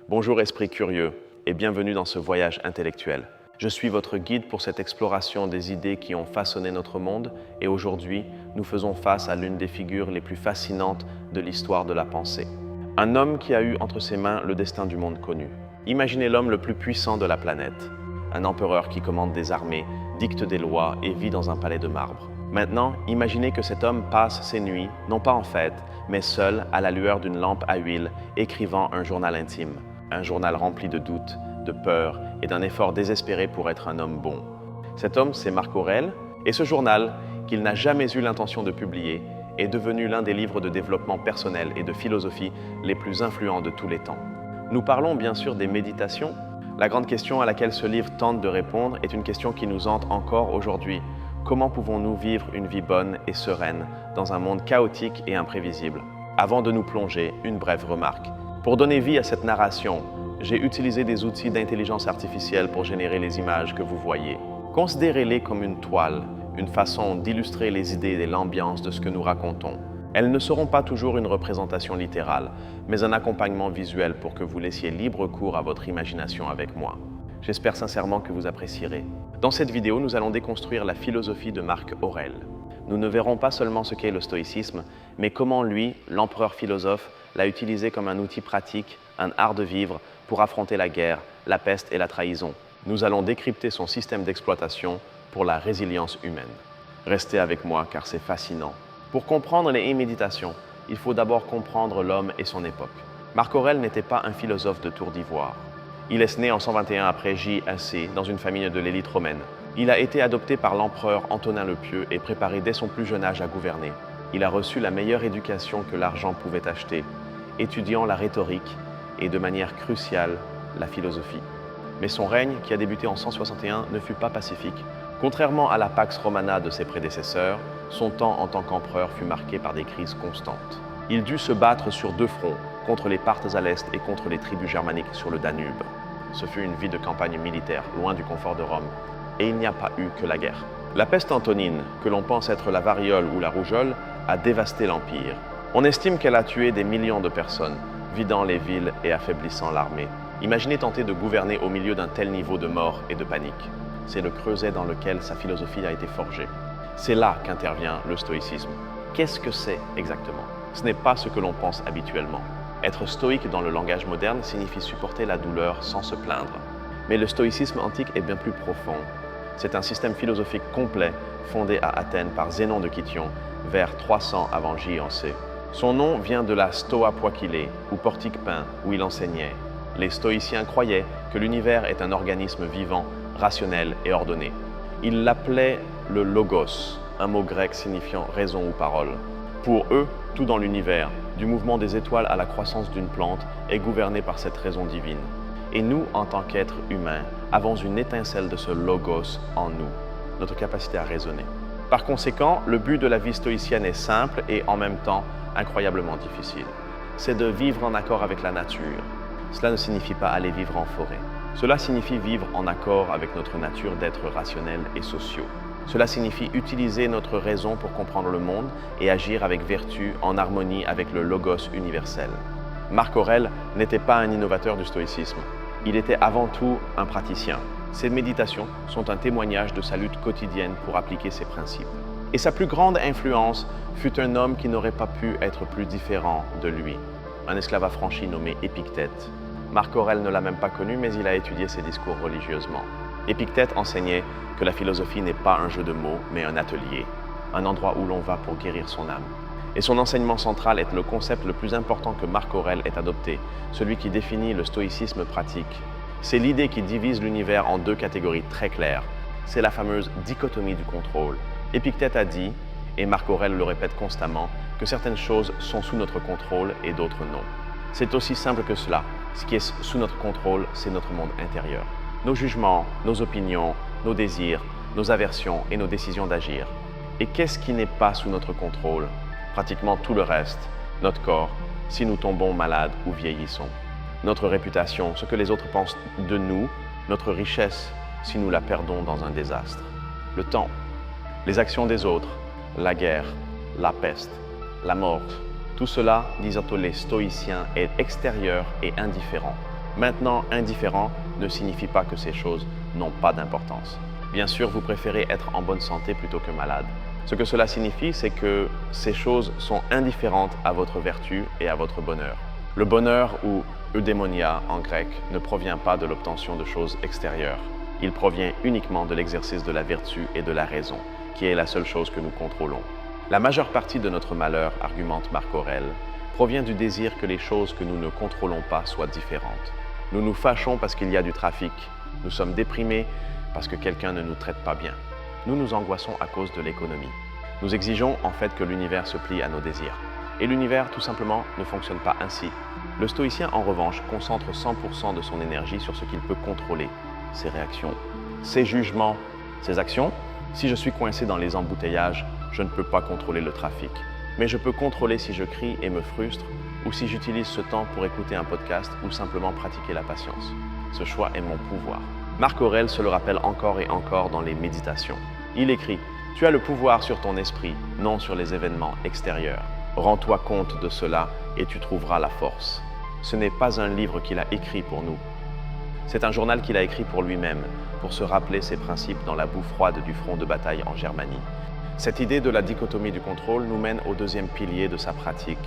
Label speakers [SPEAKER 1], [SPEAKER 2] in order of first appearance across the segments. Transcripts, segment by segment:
[SPEAKER 1] Bonjour esprit curieux et bienvenue dans ce voyage intellectuel. Je suis votre guide pour cette exploration des idées qui ont façonné notre monde et aujourd'hui, nous faisons face à l'une des figures les plus fascinantes de l'histoire de la pensée. Un homme qui a eu entre ses mains le destin du monde connu. Imaginez l'homme le plus puissant de la planète. Un empereur qui commande des armées, dicte des lois et vit dans un palais de marbre. Maintenant, imaginez que cet homme passe ses nuits, non pas en fête, mais seul à la lueur d'une lampe à huile, écrivant un journal intime. Un journal rempli de doutes, de peurs et d'un effort désespéré pour être un homme bon. Cet homme, c'est Marc Aurèle, et ce journal, qu'il n'a jamais eu l'intention de publier, est devenu l'un des livres de développement personnel et de philosophie les plus influents de tous les temps. Nous parlons bien sûr des méditations. La grande question à laquelle ce livre tente de répondre est une question qui nous hante encore aujourd'hui. Comment pouvons-nous vivre une vie bonne et sereine dans un monde chaotique et imprévisible? Avant de nous plonger, une brève remarque. Pour donner vie à cette narration, j'ai utilisé des outils d'intelligence artificielle pour générer les images que vous voyez. Considérez-les comme une toile, une façon d'illustrer les idées et l'ambiance de ce que nous racontons. Elles ne seront pas toujours une représentation littérale, mais un accompagnement visuel pour que vous laissiez libre cours à votre imagination avec moi. J'espère sincèrement que vous apprécierez. Dans cette vidéo, nous allons déconstruire la philosophie de Marc Aurèle. Nous ne verrons pas seulement ce qu'est le stoïcisme, mais comment lui, l'empereur philosophe, l'a utilisé comme un outil pratique, un art de vivre, pour affronter la guerre, la peste et la trahison. Nous allons décrypter son système d'exploitation pour la résilience humaine. Restez avec moi car c'est fascinant. Pour comprendre les méditations, il faut d'abord comprendre l'homme et son époque. Marc Aurèle n'était pas un philosophe de Tour d'Ivoire. Il est né en 121 après J.A.C. dans une famille de l'élite romaine. Il a été adopté par l'empereur Antonin le Pieux et préparé dès son plus jeune âge à gouverner. Il a reçu la meilleure éducation que l'argent pouvait acheter, étudiant la rhétorique et de manière cruciale la philosophie. Mais son règne, qui a débuté en 161, ne fut pas pacifique. Contrairement à la Pax Romana de ses prédécesseurs, son temps en tant qu'empereur fut marqué par des crises constantes. Il dut se battre sur deux fronts, contre les Parthes à l'est et contre les tribus germaniques sur le Danube. Ce fut une vie de campagne militaire, loin du confort de Rome, et il n'y a pas eu que la guerre. La peste antonine, que l'on pense être la variole ou la rougeole, a dévasté l'Empire. On estime qu'elle a tué des millions de personnes, vidant les villes et affaiblissant l'armée. Imaginez tenter de gouverner au milieu d'un tel niveau de mort et de panique. C'est le creuset dans lequel sa philosophie a été forgée. C'est là qu'intervient le stoïcisme. Qu'est-ce que c'est exactement? Ce n'est pas ce que l'on pense habituellement. Être stoïque dans le langage moderne signifie supporter la douleur sans se plaindre. Mais le stoïcisme antique est bien plus profond. C'est un système philosophique complet fondé à Athènes par Zénon de Kition vers 300 avant J.C. Son nom vient de la Stoa Poikile, ou portique peint, où il enseignait. Les stoïciens croyaient que l'univers est un organisme vivant, rationnel et ordonné. Ils l'appelaient le logos, un mot grec signifiant raison ou parole. Pour eux, tout dans l'univers, du mouvement des étoiles à la croissance d'une plante, est gouverné par cette raison divine. Et nous, en tant qu'êtres humains, avons une étincelle de ce logos en nous, notre capacité à raisonner. Par conséquent, le but de la vie stoïcienne est simple et en même temps incroyablement difficile. C'est de vivre en accord avec la nature. Cela ne signifie pas aller vivre en forêt. Cela signifie vivre en accord avec notre nature d'êtres rationnels et sociaux. Cela signifie utiliser notre raison pour comprendre le monde et agir avec vertu en harmonie avec le logos universel. Marc Aurèle n'était pas un innovateur du stoïcisme. Il était avant tout un praticien. Ses méditations sont un témoignage de sa lutte quotidienne pour appliquer ses principes. Et sa plus grande influence fut un homme qui n'aurait pas pu être plus différent de lui, un esclave affranchi nommé Épictète. Marc Aurèle ne l'a même pas connu, mais il a étudié ses discours religieusement. Épictète enseignait que la philosophie n'est pas un jeu de mots, mais un atelier, un endroit où l'on va pour guérir son âme. Et son enseignement central est le concept le plus important que Marc Aurèle ait adopté, celui qui définit le stoïcisme pratique. C'est l'idée qui divise l'univers en deux catégories très claires. C'est la fameuse dichotomie du contrôle. Épictète a dit, et Marc Aurèle le répète constamment, que certaines choses sont sous notre contrôle et d'autres non. C'est aussi simple que cela. Ce qui est sous notre contrôle, c'est notre monde intérieur. Nos jugements, nos opinions, nos désirs, nos aversions et nos décisions d'agir. Et qu'est-ce qui n'est pas sous notre contrôle? Pratiquement tout le reste. Notre corps, si nous tombons malades ou vieillissons. Notre réputation, ce que les autres pensent de nous. Notre richesse, si nous la perdons dans un désastre. Le temps, les actions des autres, la guerre, la peste, la mort. Tout cela, disent les stoïciens, est extérieur et indifférent. Maintenant, indifférent ne signifie pas que ces choses n'ont pas d'importance. Bien sûr, vous préférez être en bonne santé plutôt que malade. Ce que cela signifie, c'est que ces choses sont indifférentes à votre vertu et à votre bonheur. Le bonheur, ou eudémonia en grec, ne provient pas de l'obtention de choses extérieures. Il provient uniquement de l'exercice de la vertu et de la raison, qui est la seule chose que nous contrôlons. La majeure partie de notre malheur, argumente Marc Aurèle, provient du désir que les choses que nous ne contrôlons pas soient différentes. Nous nous fâchons parce qu'il y a du trafic. Nous sommes déprimés parce que quelqu'un ne nous traite pas bien. Nous nous angoissons à cause de l'économie. Nous exigeons en fait que l'univers se plie à nos désirs. Et l'univers, tout simplement, ne fonctionne pas ainsi. Le stoïcien, en revanche, concentre 100% de son énergie sur ce qu'il peut contrôler, ses réactions, ses jugements, ses actions. Si je suis coincé dans les embouteillages, je ne peux pas contrôler le trafic. Mais je peux contrôler si je crie et me frustre, ou si j'utilise ce temps pour écouter un podcast ou simplement pratiquer la patience. Ce choix est mon pouvoir. Marc Aurèle se le rappelle encore et encore dans les méditations. Il écrit « Tu as le pouvoir sur ton esprit, non sur les événements extérieurs. Rends-toi compte de cela et tu trouveras la force. » Ce n'est pas un livre qu'il a écrit pour nous. C'est un journal qu'il a écrit pour lui-même, pour se rappeler ses principes dans la boue froide du front de bataille en Germanie. Cette idée de la dichotomie du contrôle nous mène au deuxième pilier de sa pratique.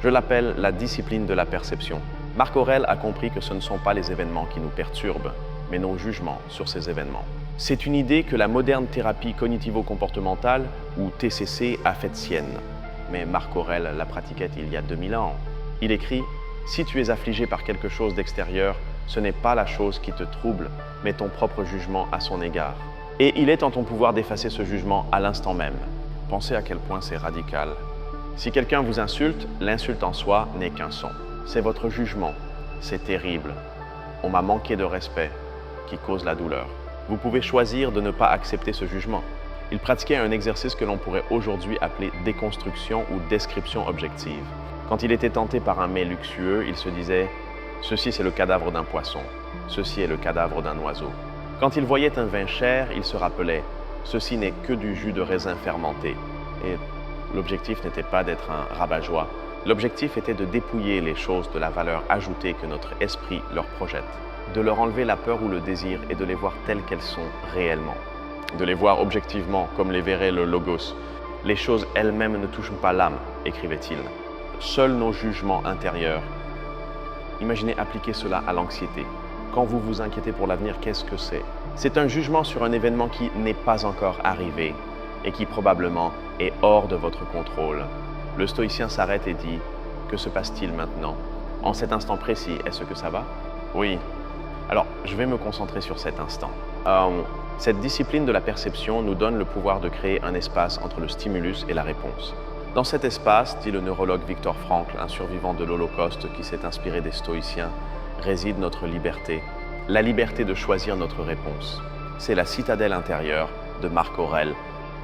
[SPEAKER 1] Je l'appelle la discipline de la perception. Marc Aurèle a compris que ce ne sont pas les événements qui nous perturbent, mais nos jugements sur ces événements. C'est une idée que la moderne thérapie cognitivo-comportementale, ou TCC, a faite sienne. Mais Marc Aurèle la pratiquait il y a 2000 ans. Il écrit « Si tu es affligé par quelque chose d'extérieur, ce n'est pas la chose qui te trouble, mais ton propre jugement à son égard. Et il est en ton pouvoir d'effacer ce jugement à l'instant même. » Pensez à quel point c'est radical. Si quelqu'un vous insulte, l'insulte en soi n'est qu'un son. C'est votre jugement. C'est terrible. On m'a manqué de respect, qui cause la douleur. Vous pouvez choisir de ne pas accepter ce jugement. Il pratiquait un exercice que l'on pourrait aujourd'hui appeler déconstruction ou description objective. Quand il était tenté par un mets luxueux, il se disait « Ceci c'est le cadavre d'un poisson, ceci est le cadavre d'un oiseau ». Quand il voyait un vin cher, il se rappelait « Ceci n'est que du jus de raisin fermenté ». Et l'objectif n'était pas d'être un rabat-joie. L'objectif était de dépouiller les choses de la valeur ajoutée que notre esprit leur projette, de leur enlever la peur ou le désir et de les voir telles qu'elles sont réellement. De les voir objectivement comme les verrait le Logos. Les choses elles-mêmes ne touchent pas l'âme, écrivait-il. Seuls nos jugements intérieurs. Imaginez appliquer cela à l'anxiété. Quand vous vous inquiétez pour l'avenir, qu'est-ce que c'est? C'est un jugement sur un événement qui n'est pas encore arrivé et qui probablement est hors de votre contrôle. Le stoïcien s'arrête et dit « Que se passe-t-il maintenant? En cet instant précis, est-ce que ça va? » Oui. Alors, je vais me concentrer sur cet instant. Cette discipline de la perception nous donne le pouvoir de créer un espace entre le stimulus et la réponse. Dans cet espace, dit le neurologue Viktor Frankl, un survivant de l'Holocauste qui s'est inspiré des stoïciens, réside notre liberté, la liberté de choisir notre réponse. C'est la citadelle intérieure de Marc Aurèle.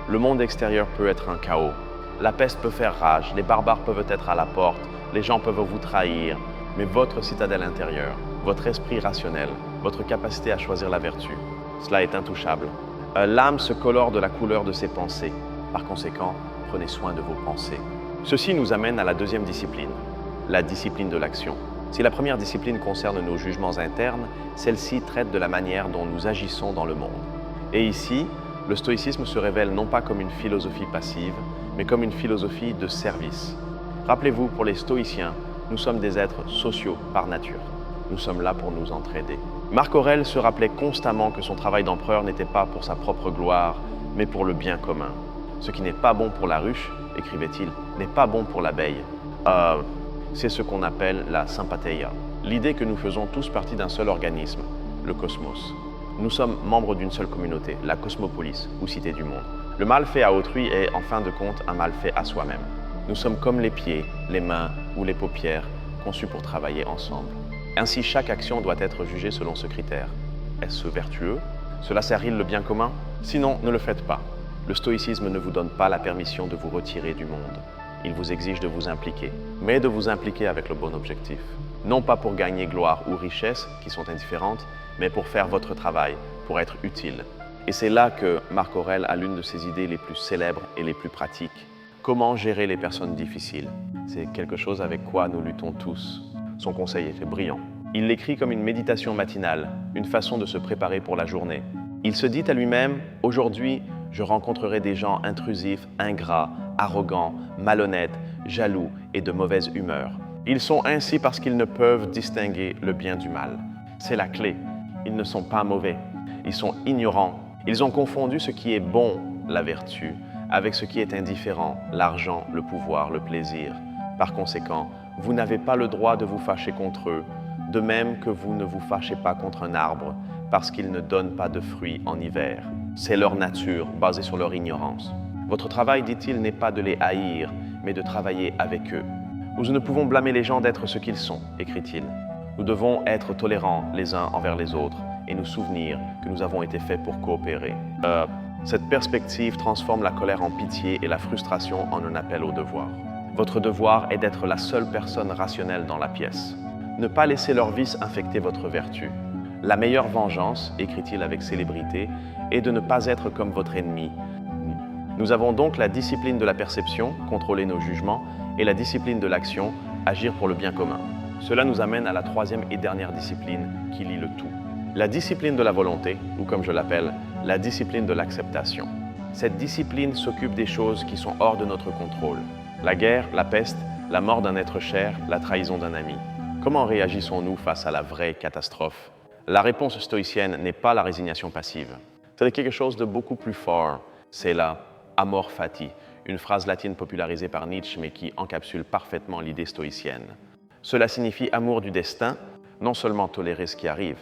[SPEAKER 1] Le monde extérieur peut être un chaos. La peste peut faire rage, les barbares peuvent être à la porte, les gens peuvent vous trahir, mais votre citadelle intérieure, votre esprit rationnel, votre capacité à choisir la vertu, cela est intouchable. L'âme se colore de la couleur de ses pensées. Par conséquent, prenez soin de vos pensées. Ceci nous amène à la deuxième discipline, la discipline de l'action. Si la première discipline concerne nos jugements internes, celle-ci traite de la manière dont nous agissons dans le monde. Et ici, le stoïcisme se révèle non pas comme une philosophie passive, mais comme une philosophie de service. Rappelez-vous, pour les stoïciens, nous sommes des êtres sociaux par nature. Nous sommes là pour nous entraider. Marc Aurèle se rappelait constamment que son travail d'empereur n'était pas pour sa propre gloire, mais pour le bien commun. Ce qui n'est pas bon pour la ruche, écrivait-il, n'est pas bon pour l'abeille. C'est ce qu'on appelle la sympatheia. L'idée que nous faisons tous partie d'un seul organisme, le cosmos. Nous sommes membres d'une seule communauté, la cosmopolis, ou cité du monde. Le mal fait à autrui est, en fin de compte, un mal fait à soi-même. Nous sommes comme les pieds, les mains ou les paupières, conçus pour travailler ensemble. Ainsi, chaque action doit être jugée selon ce critère. Est-ce vertueux? Cela sert-il le bien commun? Sinon, ne le faites pas. Le stoïcisme ne vous donne pas la permission de vous retirer du monde. Il vous exige de vous impliquer, mais de vous impliquer avec le bon objectif. Non pas pour gagner gloire ou richesse, qui sont indifférentes, mais pour faire votre travail, pour être utile. Et c'est là que Marc Aurèle a l'une de ses idées les plus célèbres et les plus pratiques. Comment gérer les personnes difficiles? C'est quelque chose avec quoi nous luttons tous. Son conseil était brillant. Il l'écrit comme une méditation matinale, une façon de se préparer pour la journée. Il se dit à lui-même, « Aujourd'hui, je rencontrerai des gens intrusifs, ingrats, arrogants, malhonnêtes, jaloux et de mauvaise humeur. Ils sont ainsi parce qu'ils ne peuvent distinguer le bien du mal. C'est la clé. Ils ne sont pas mauvais. Ils sont ignorants. Ils ont confondu ce qui est bon, la vertu, avec ce qui est indifférent, l'argent, le pouvoir, le plaisir. Par conséquent, vous n'avez pas le droit de vous fâcher contre eux, de même que vous ne vous fâchez pas contre un arbre, parce qu'il ne donne pas de fruits en hiver. C'est leur nature, basée sur leur ignorance. Votre travail, dit-il, n'est pas de les haïr, mais de travailler avec eux. Nous ne pouvons blâmer les gens d'être ce qu'ils sont, écrit-il. Nous devons être tolérants les uns envers les autres et nous souvenir que nous avons été faits pour coopérer. Cette perspective transforme la colère en pitié et la frustration en un appel au devoir. Votre devoir est d'être la seule personne rationnelle dans la pièce. Ne pas laisser leur vice infecter votre vertu. La meilleure vengeance, écrit-il avec célébrité, est de ne pas être comme votre ennemi. Nous avons donc la discipline de la perception, contrôler nos jugements, et la discipline de l'action, agir pour le bien commun. Cela nous amène à la troisième et dernière discipline qui lie le tout. La discipline de la volonté, ou comme je l'appelle, la discipline de l'acceptation. Cette discipline s'occupe des choses qui sont hors de notre contrôle. La guerre, la peste, la mort d'un être cher, la trahison d'un ami. Comment réagissons-nous face à la vraie catastrophe? La réponse stoïcienne n'est pas la résignation passive. C'est quelque chose de beaucoup plus fort. C'est la amor fati, une phrase latine popularisée par Nietzsche mais qui encapsule parfaitement l'idée stoïcienne. Cela signifie amour du destin, non seulement tolérer ce qui arrive,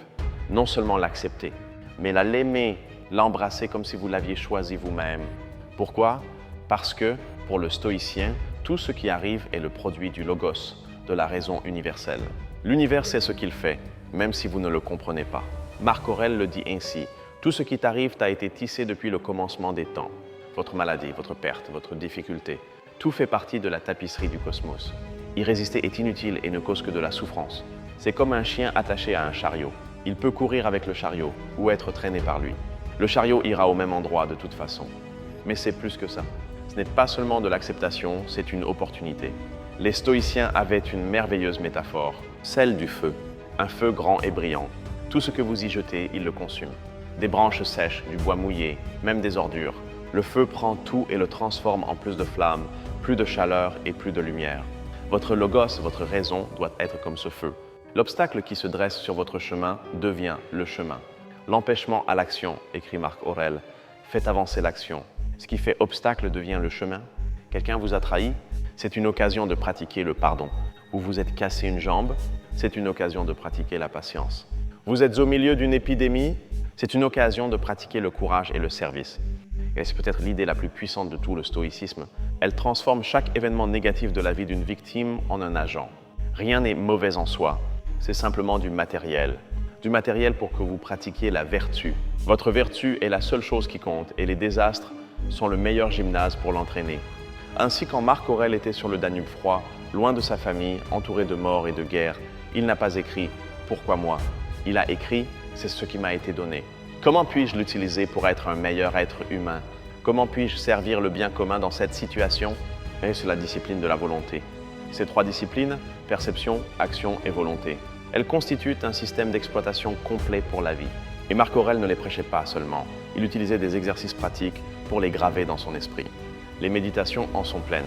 [SPEAKER 1] non seulement l'accepter, mais l'aimer, l'embrasser comme si vous l'aviez choisi vous-même. Pourquoi? Parce que, pour le stoïcien, tout ce qui arrive est le produit du logos, de la raison universelle. L'univers sait ce qu'il fait, même si vous ne le comprenez pas. Marc Aurèle le dit ainsi, « Tout ce qui t'arrive t'a été tissé depuis le commencement des temps. Votre maladie, votre perte, votre difficulté, tout fait partie de la tapisserie du cosmos. Y résister est inutile et ne cause que de la souffrance. C'est comme un chien attaché à un chariot. Il peut courir avec le chariot ou être traîné par lui. Le chariot ira au même endroit de toute façon. Mais c'est plus que ça. Ce n'est pas seulement de l'acceptation, c'est une opportunité. Les stoïciens avaient une merveilleuse métaphore, celle du feu. Un feu grand et brillant. Tout ce que vous y jetez, il le consume. Des branches sèches, du bois mouillé, même des ordures. Le feu prend tout et le transforme en plus de flammes, plus de chaleur et plus de lumière. Votre logos, votre raison, doit être comme ce feu. L'obstacle qui se dresse sur votre chemin devient le chemin. L'empêchement à l'action, écrit Marc Aurèle, fait avancer l'action. Ce qui fait obstacle devient le chemin. Quelqu'un vous a trahi? C'est une occasion de pratiquer le pardon. Vous vous êtes cassé une jambe? C'est une occasion de pratiquer la patience. Vous êtes au milieu d'une épidémie? C'est une occasion de pratiquer le courage et le service. Et c'est peut-être l'idée la plus puissante de tout le stoïcisme. Elle transforme chaque événement négatif de la vie d'une victime en un agent. Rien n'est mauvais en soi, c'est simplement du matériel. Du matériel pour que vous pratiquiez la vertu. Votre vertu est la seule chose qui compte et les désastres sont le meilleur gymnase pour l'entraîner. Ainsi, quand Marc Aurèle était sur le Danube froid, loin de sa famille, entouré de morts et de guerres, il n'a pas écrit « Pourquoi moi ?» Il a écrit « C'est ce qui m'a été donné ». Comment puis-je l'utiliser pour être un meilleur être humain? Comment puis-je servir le bien commun dans cette situation? Et c'est la discipline de la volonté. Ces trois disciplines, perception, action et volonté, elles constituent un système d'exploitation complet pour la vie. Et Marc Aurèle ne les prêchait pas seulement, il utilisait des exercices pratiques pour les graver dans son esprit. Les méditations en sont pleines.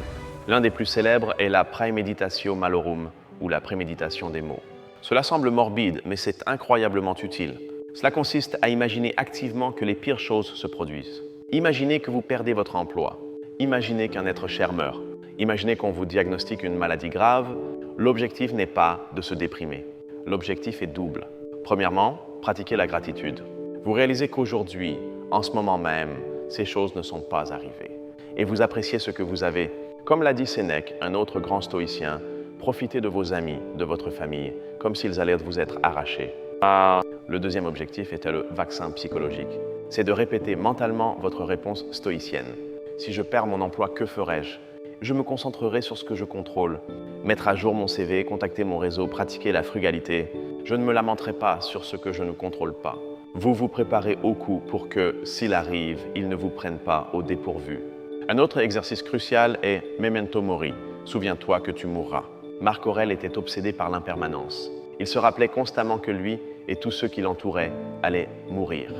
[SPEAKER 1] L'un des plus célèbres est la Praemeditatio Malorum, ou la préméditation des mots. Cela semble morbide, mais c'est incroyablement utile. Cela consiste à imaginer activement que les pires choses se produisent. Imaginez que vous perdez votre emploi. Imaginez qu'un être cher meurt. Imaginez qu'on vous diagnostique une maladie grave. L'objectif n'est pas de se déprimer. L'objectif est double. Premièrement, pratiquer la gratitude. Vous réalisez qu'aujourd'hui, en ce moment même, ces choses ne sont pas arrivées. Et vous appréciez ce que vous avez. Comme l'a dit Sénèque, un autre grand stoïcien, profitez de vos amis, de votre famille, comme s'ils allaient vous être arrachés. Le deuxième objectif était le vaccin psychologique. C'est de répéter mentalement votre réponse stoïcienne. Si je perds mon emploi, que ferai-je? Je me concentrerai sur ce que je contrôle. Mettre à jour mon CV, contacter mon réseau, pratiquer la frugalité. Je ne me lamenterai pas sur ce que je ne contrôle pas. Vous vous préparez au coup pour que, s'il arrive, il ne vous prenne pas au dépourvu. Un autre exercice crucial est Memento Mori. Souviens-toi que tu mourras. Marc Aurèle était obsédé par l'impermanence. Il se rappelait constamment que lui et tous ceux qui l'entouraient allaient mourir,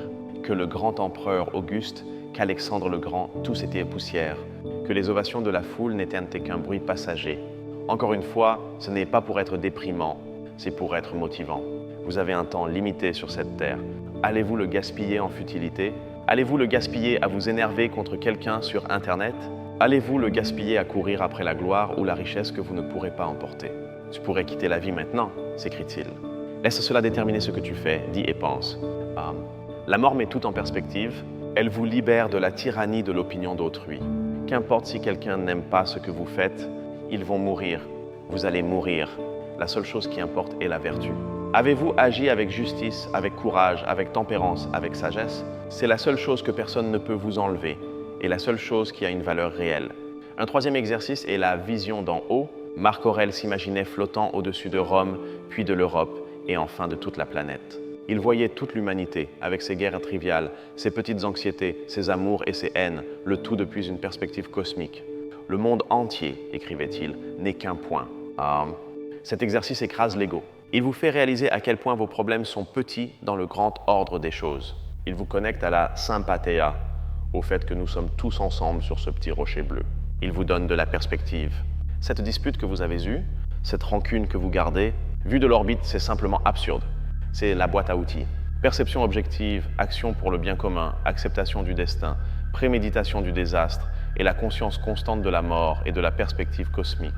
[SPEAKER 1] que le grand empereur Auguste, qu'Alexandre le Grand, tous étaient poussière, que les ovations de la foule n'étaient qu'un bruit passager. Encore une fois, ce n'est pas pour être déprimant, c'est pour être motivant. Vous avez un temps limité sur cette terre. Allez-vous le gaspiller en futilité? Allez-vous le gaspiller à vous énerver contre quelqu'un sur Internet? Allez-vous le gaspiller à courir après la gloire ou la richesse que vous ne pourrez pas emporter? Tu pourrais quitter la vie maintenant, s'écrie-t-il. Laisse cela déterminer ce que tu fais, dis et pense. La mort met tout en perspective. Elle vous libère de la tyrannie de l'opinion d'autrui. Qu'importe si quelqu'un n'aime pas ce que vous faites, ils vont mourir. Vous allez mourir. La seule chose qui importe est la vertu. Avez-vous agi avec justice, avec courage, avec tempérance, avec sagesse? C'est la seule chose que personne ne peut vous enlever et la seule chose qui a une valeur réelle. Un troisième exercice est la vision d'en haut. Marc Aurèle s'imaginait flottant au-dessus de Rome, puis de l'Europe et enfin de toute la planète. Il voyait toute l'humanité, avec ses guerres triviales, ses petites anxiétés, ses amours et ses haines, le tout depuis une perspective cosmique. Le monde entier, écrivait-il, n'est qu'un point. Cet exercice écrase l'ego. Il vous fait réaliser à quel point vos problèmes sont petits dans le grand ordre des choses. Il vous connecte à la sympathia, au fait que nous sommes tous ensemble sur ce petit rocher bleu. Il vous donne de la perspective. Cette dispute que vous avez eue, cette rancune que vous gardez, vue de l'orbite, c'est simplement absurde. C'est la boîte à outils. Perception objective, action pour le bien commun, acceptation du destin, préméditation du désastre et la conscience constante de la mort et de la perspective cosmique.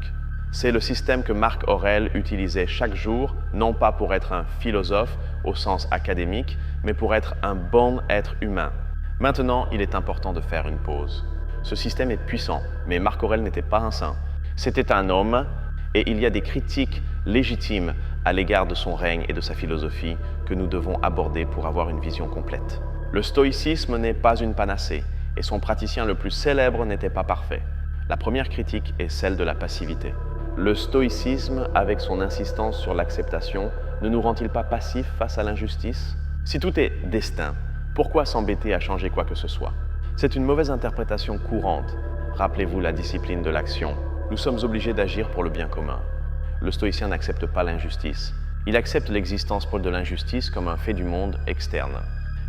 [SPEAKER 1] C'est le système que Marc Aurèle utilisait chaque jour, non pas pour être un philosophe au sens académique, mais pour être un bon être humain. Maintenant, il est important de faire une pause. Ce système est puissant, mais Marc Aurèle n'était pas un saint. C'était un homme, et il y a des critiques légitimes à l'égard de son règne et de sa philosophie que nous devons aborder pour avoir une vision complète. Le stoïcisme n'est pas une panacée, et son praticien le plus célèbre n'était pas parfait. La première critique est celle de la passivité. Le stoïcisme, avec son insistance sur l'acceptation, ne nous rend-il pas passifs face à l'injustice? Si tout est destin, pourquoi s'embêter à changer quoi que ce soit? C'est une mauvaise interprétation courante. Rappelez-vous la discipline de l'action. Nous sommes obligés d'agir pour le bien commun. Le stoïcien n'accepte pas l'injustice. Il accepte l'existence de l'injustice comme un fait du monde externe.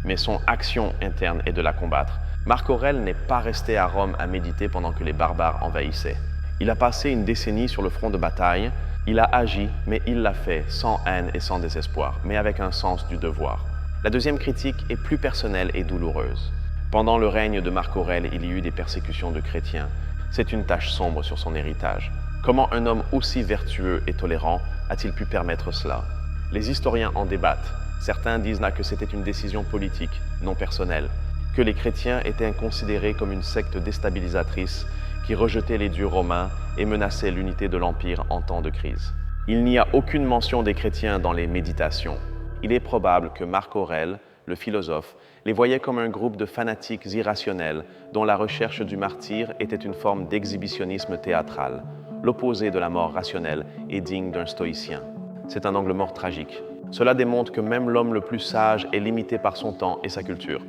[SPEAKER 1] Mais son action interne est de la combattre. Marc Aurèle n'est pas resté à Rome à méditer pendant que les barbares envahissaient. Il a passé une décennie sur le front de bataille. Il a agi, mais il l'a fait sans haine et sans désespoir, mais avec un sens du devoir. La deuxième critique est plus personnelle et douloureuse. Pendant le règne de Marc Aurèle, il y eut des persécutions de chrétiens. C'est une tache sombre sur son héritage. Comment un homme aussi vertueux et tolérant a-t-il pu permettre cela? Les historiens en débattent. Certains disent là que c'était une décision politique, non personnelle, que les chrétiens étaient considérés comme une secte déstabilisatrice qui rejetait les dieux romains et menaçait l'unité de l'Empire en temps de crise. Il n'y a aucune mention des chrétiens dans les Méditations. Il est probable que Marc Aurèle, le philosophe, les voyait comme un groupe de fanatiques irrationnels dont la recherche du martyr était une forme d'exhibitionnisme théâtral, l'opposé de la mort rationnelle et digne d'un stoïcien. C'est un angle mort tragique. Cela démontre que même l'homme le plus sage est limité par son temps et sa culture.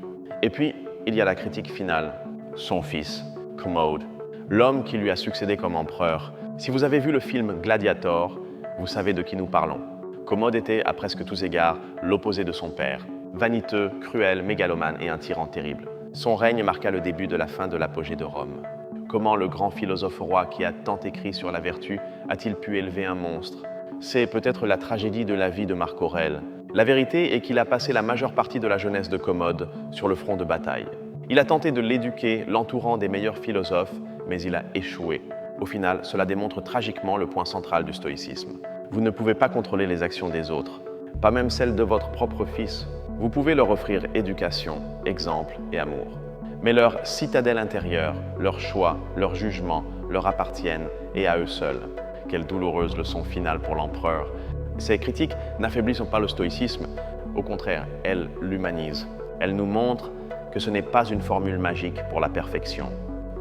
[SPEAKER 1] Et puis, il y a la critique finale, son fils, Commode, l'homme qui lui a succédé comme empereur. Si vous avez vu le film Gladiator, vous savez de qui nous parlons. Commode était, à presque tous égards, l'opposé de son père. Vaniteux, cruel, mégalomane et un tyran terrible. Son règne marqua le début de la fin de l'apogée de Rome. Comment le grand philosophe roi qui a tant écrit sur la vertu a-t-il pu élever un monstre? C'est peut-être la tragédie de la vie de Marc Aurèle. La vérité est qu'il a passé la majeure partie de la jeunesse de Commode sur le front de bataille. Il a tenté de l'éduquer, l'entourant des meilleurs philosophes, mais il a échoué. Au final, cela démontre tragiquement le point central du stoïcisme. Vous ne pouvez pas contrôler les actions des autres, pas même celles de votre propre fils. Vous pouvez leur offrir éducation, exemple et amour. Mais leur citadelle intérieure, leurs choix, leurs jugements leur appartiennent et à eux seuls. Quelle douloureuse leçon finale pour l'empereur. Ces critiques n'affaiblissent pas le stoïcisme, au contraire, elles l'humanisent. Elles nous montrent que ce n'est pas une formule magique pour la perfection.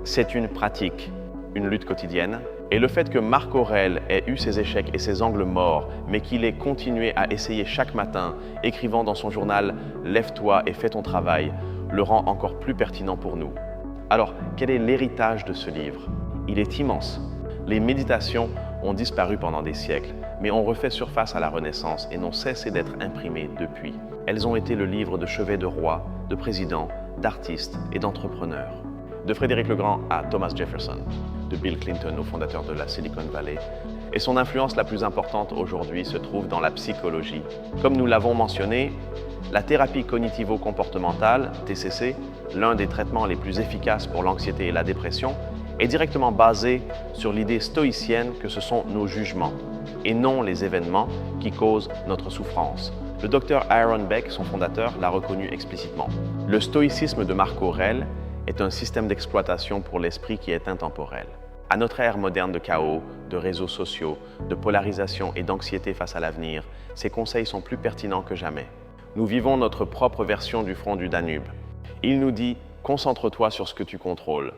[SPEAKER 1] C'est une pratique, une lutte quotidienne. Et le fait que Marc Aurèle ait eu ses échecs et ses angles morts, mais qu'il ait continué à essayer chaque matin, écrivant dans son journal « Lève-toi et fais ton travail », le rend encore plus pertinent pour nous. Alors, quel est l'héritage de ce livre? Il est immense. Les méditations ont disparu pendant des siècles, mais ont refait surface à la Renaissance et n'ont cessé d'être imprimées depuis. Elles ont été le livre de chevet de rois, de présidents, d'artistes et d'entrepreneurs. De Frédéric le Grand à Thomas Jefferson, de Bill Clinton au fondateur de la Silicon Valley. Et son influence la plus importante aujourd'hui se trouve dans la psychologie. Comme nous l'avons mentionné, la thérapie cognitivo-comportementale, TCC, l'un des traitements les plus efficaces pour l'anxiété et la dépression, est directement basée sur l'idée stoïcienne que ce sont nos jugements et non les événements qui causent notre souffrance. Le docteur Aaron Beck, son fondateur, l'a reconnu explicitement. Le stoïcisme de Marc Aurèle est un système d'exploitation pour l'esprit qui est intemporel. À notre ère moderne de chaos, de réseaux sociaux, de polarisation et d'anxiété face à l'avenir, ces conseils sont plus pertinents que jamais. Nous vivons notre propre version du front du Danube. Il nous dit « Concentre-toi sur ce que tu contrôles.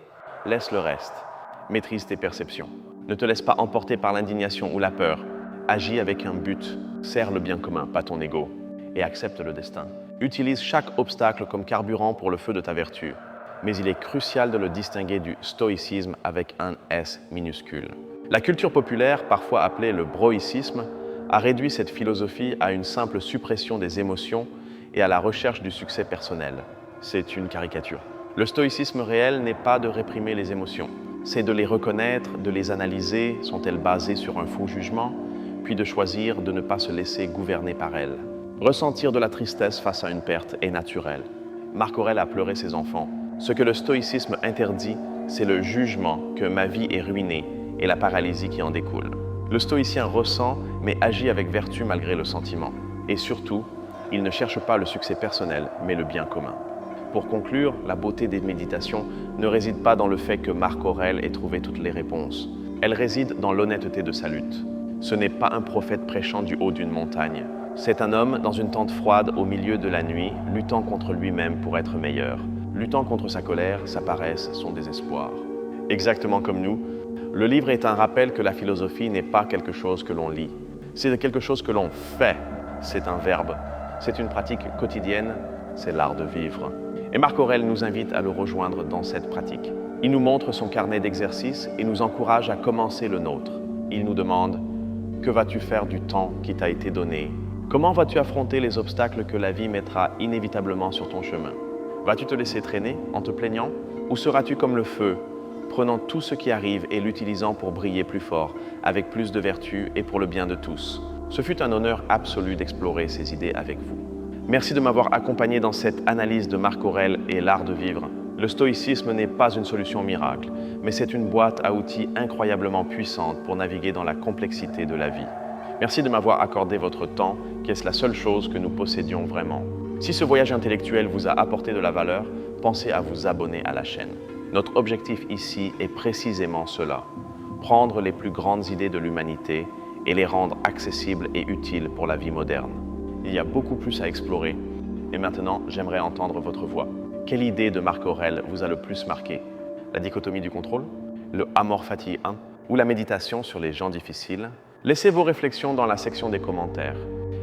[SPEAKER 1] Laisse le reste. Maîtrise tes perceptions. Ne te laisse pas emporter par l'indignation ou la peur. Agis avec un but. Sers le bien commun, pas ton ego. Et accepte le destin. Utilise chaque obstacle comme carburant pour le feu de ta vertu. Mais il est crucial de le distinguer du stoïcisme avec un S minuscule. La culture populaire, parfois appelée le broïcisme, a réduit cette philosophie à une simple suppression des émotions et à la recherche du succès personnel. C'est une caricature. Le stoïcisme réel n'est pas de réprimer les émotions, c'est de les reconnaître, de les analyser, sont-elles basées sur un faux jugement, puis de choisir de ne pas se laisser gouverner par elles. Ressentir de la tristesse face à une perte est naturel. Marc Aurèle a pleuré ses enfants. Ce que le stoïcisme interdit, c'est le jugement que ma vie est ruinée et la paralysie qui en découle. Le stoïcien ressent, mais agit avec vertu malgré le sentiment. Et surtout, il ne cherche pas le succès personnel, mais le bien commun. Pour conclure, la beauté des méditations ne réside pas dans le fait que Marc Aurèle ait trouvé toutes les réponses. Elle réside dans l'honnêteté de sa lutte. Ce n'est pas un prophète prêchant du haut d'une montagne. C'est un homme dans une tente froide au milieu de la nuit, luttant contre lui-même pour être meilleur. Luttant contre sa colère, sa paresse, son désespoir. Exactement comme nous, le livre est un rappel que la philosophie n'est pas quelque chose que l'on lit. C'est quelque chose que l'on fait. C'est un verbe. C'est une pratique quotidienne. C'est l'art de vivre. Et Marc Aurèle nous invite à le rejoindre dans cette pratique. Il nous montre son carnet d'exercices et nous encourage à commencer le nôtre. Il nous demande « Que vas-tu faire du temps qui t'a été donné ? Comment vas-tu affronter les obstacles que la vie mettra inévitablement sur ton chemin ? Vas-tu te laisser traîner en te plaignant ? Ou seras-tu comme le feu, prenant tout ce qui arrive et l'utilisant pour briller plus fort, avec plus de vertu et pour le bien de tous ? Ce fut un honneur absolu d'explorer ces idées avec vous. Merci de m'avoir accompagné dans cette analyse de Marc Aurèle et l'art de vivre. Le stoïcisme n'est pas une solution miracle, mais c'est une boîte à outils incroyablement puissante pour naviguer dans la complexité de la vie. Merci de m'avoir accordé votre temps, qui est la seule chose que nous possédions vraiment. Si ce voyage intellectuel vous a apporté de la valeur, pensez à vous abonner à la chaîne. Notre objectif ici est précisément cela, prendre les plus grandes idées de l'humanité et les rendre accessibles et utiles pour la vie moderne. Il y a beaucoup plus à explorer. Et maintenant, j'aimerais entendre votre voix. Quelle idée de Marc Aurèle vous a le plus marqué ? La dichotomie du contrôle ? Le Amor Fati 1 ? Ou la méditation sur les gens difficiles ? Laissez vos réflexions dans la section des commentaires.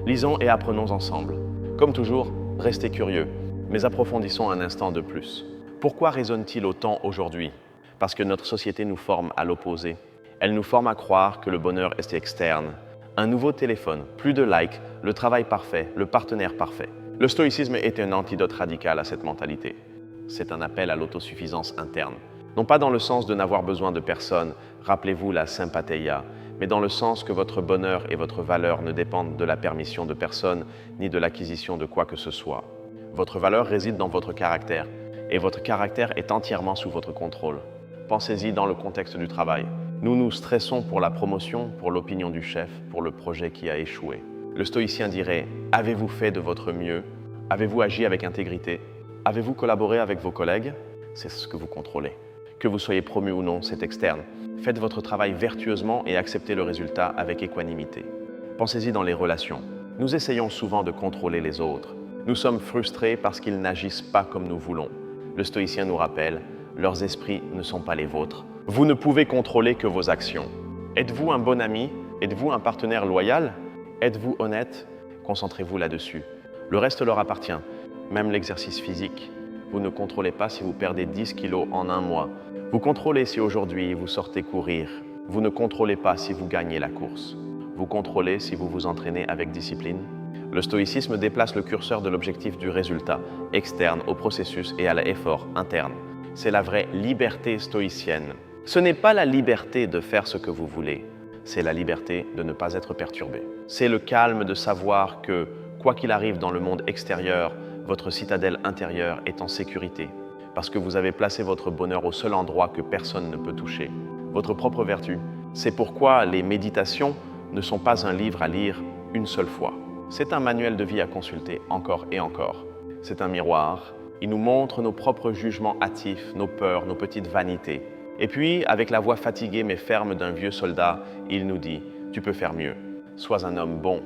[SPEAKER 1] Lisons et apprenons ensemble. Comme toujours, restez curieux, mais approfondissons un instant de plus. Pourquoi résonne-t-il autant aujourd'hui ? Parce que notre société nous forme à l'opposé. Elle nous forme à croire que le bonheur est externe. Un nouveau téléphone, plus de likes, le travail parfait, le partenaire parfait. Le stoïcisme est un antidote radical à cette mentalité. C'est un appel à l'autosuffisance interne. Non pas dans le sens de n'avoir besoin de personne, rappelez-vous la sympatheia, mais dans le sens que votre bonheur et votre valeur ne dépendent de la permission de personne, ni de l'acquisition de quoi que ce soit. Votre valeur réside dans votre caractère, et votre caractère est entièrement sous votre contrôle. Pensez-y dans le contexte du travail. Nous nous stressons pour la promotion, pour l'opinion du chef, pour le projet qui a échoué. Le stoïcien dirait « Avez-vous fait de votre mieux ? Avez-vous agi avec intégrité ? Avez-vous collaboré avec vos collègues ? C'est ce que vous contrôlez. Que vous soyez promu ou non, c'est externe. Faites votre travail vertueusement et acceptez le résultat avec équanimité. Pensez-y dans les relations. Nous essayons souvent de contrôler les autres. Nous sommes frustrés parce qu'ils n'agissent pas comme nous voulons. Le stoïcien nous rappelle « Leurs esprits ne sont pas les vôtres. Vous ne pouvez contrôler que vos actions. Êtes-vous un bon ami? Êtes-vous un partenaire loyal? Êtes-vous honnête? Concentrez-vous là-dessus. Le reste leur appartient, même l'exercice physique. Vous ne contrôlez pas si vous perdez 10 kilos en un mois. Vous contrôlez si aujourd'hui vous sortez courir. Vous ne contrôlez pas si vous gagnez la course. vous contrôlez si vous vous entraînez avec discipline. Le stoïcisme déplace le curseur de l'objectif du résultat, externe au processus et à l'effort interne. C'est la vraie liberté stoïcienne. Ce n'est pas la liberté de faire ce que vous voulez, c'est la liberté de ne pas être perturbé. C'est le calme de savoir que, quoi qu'il arrive dans le monde extérieur, votre citadelle intérieure est en sécurité, parce que vous avez placé votre bonheur au seul endroit que personne ne peut toucher, votre propre vertu. C'est pourquoi les méditations ne sont pas un livre à lire une seule fois. C'est un manuel de vie à consulter encore et encore. C'est un miroir. Il nous montre nos propres jugements hâtifs, nos peurs, nos petites vanités. Et puis, avec la voix fatiguée mais ferme d'un vieux soldat, il nous dit « Tu peux faire mieux. Sois un homme bon.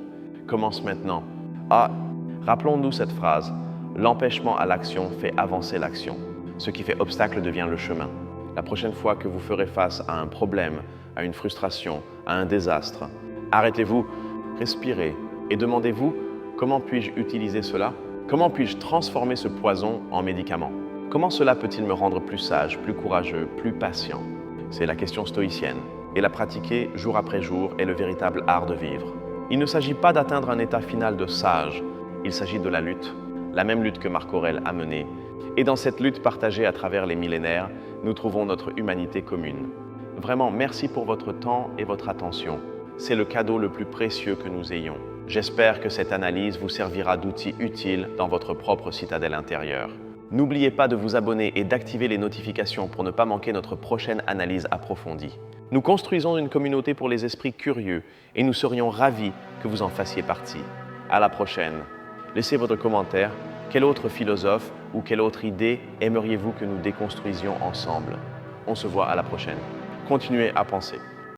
[SPEAKER 1] Commence maintenant. » Ah, rappelons-nous cette phrase. L'empêchement à l'action fait avancer l'action. Ce qui fait obstacle devient le chemin. La prochaine fois que vous ferez face à un problème, à une frustration, à un désastre, arrêtez-vous, respirez et demandez-vous « Comment puis-je utiliser cela ? Comment puis-je transformer ce poison en médicament ? Comment cela peut-il me rendre plus sage, plus courageux, plus patient ?» C'est la question stoïcienne. Et la pratiquer jour après jour est le véritable art de vivre. Il ne s'agit pas d'atteindre un état final de sage, il s'agit de la même lutte que Marc Aurèle a menée. Et dans cette lutte partagée à travers les millénaires, nous trouvons notre humanité commune. Vraiment, merci pour votre temps et votre attention. C'est le cadeau le plus précieux que nous ayons. J'espère que cette analyse vous servira d'outil utile dans votre propre citadelle intérieure. N'oubliez pas de vous abonner et d'activer les notifications pour ne pas manquer notre prochaine analyse approfondie. Nous construisons une communauté pour les esprits curieux et nous serions ravis que vous en fassiez partie. À la prochaine. Laissez votre commentaire. Quel autre philosophe ou quelle autre idée aimeriez-vous que nous déconstruisions ensemble? On se voit à la prochaine. Continuez à penser.